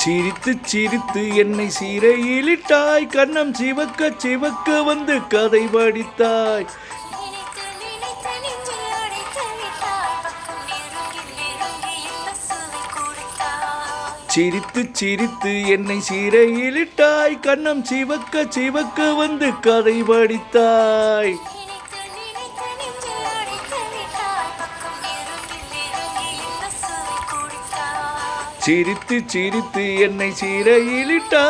சிரித்து சிரித்து என்னை சிறையிலிட்டாய், கன்னம் சிவக்க சிவக்க வந்து கதை படித்தாய். சிரித்து சிரித்து என்னை சிறையிலிட்டாய், கன்னம் சிவக்க சிவக்க வந்து கதை படித்தாய். சிரித்து சிரித்து என்னை சிறையிலிட்டாய்.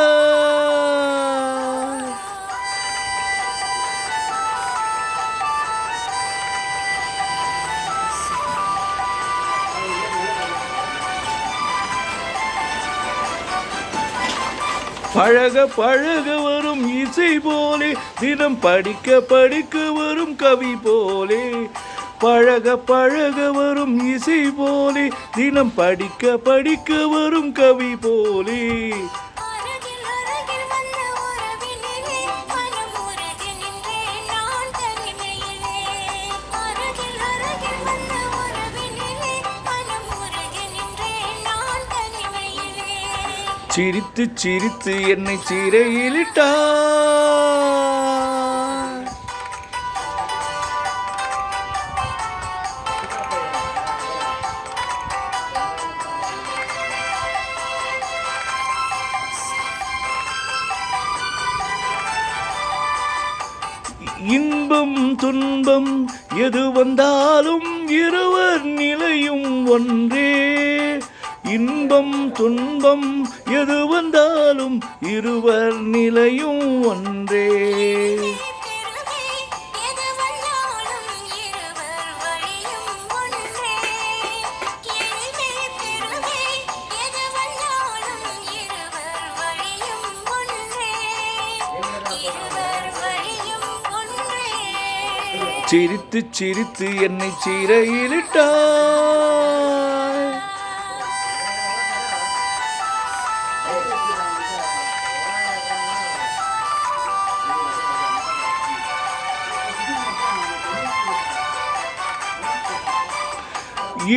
பழக பழக வரும் இசை போலே, தினம் படிக்க படிக்க வரும் கவி போலே. பழக பழக வரும் இசை போலே, தினம் படிக்க படிக்க வரும் கவி போலே. சிரித்து சிரித்து என்னை சிறையிலிட்டாய். இன்பம் துன்பம் எது வந்தாலும் இருவர் நிலையும் ஒன்றே. இன்பம் துன்பம் எது வந்தாலும் இருவர் நிலையும் ஒன்றே. சிரித்து சிரித்து என்னை சிறையிலிட்டாய்.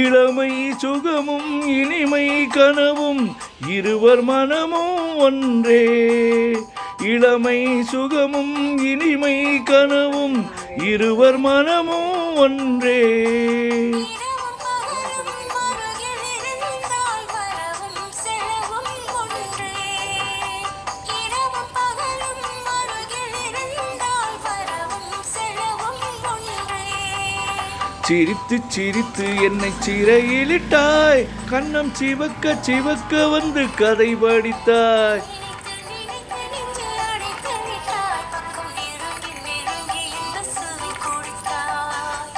இளமை சுகமும் இனிமை கனவும் இருவர் மனமும் ஒன்றே. இளமை சுகமும் இனிமை கனவும் இருவர் மனமும் ஒன்றே. சிரித்து சிரித்து என்னை சிறையிலிட்டாய், கன்னம் சிவக்க சிவக்க வந்து கதை படித்தாய்.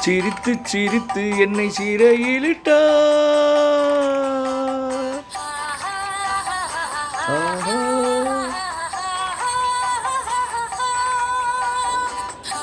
சிரித்து சிரித்து என்னை சிறையிலிட்டாய்.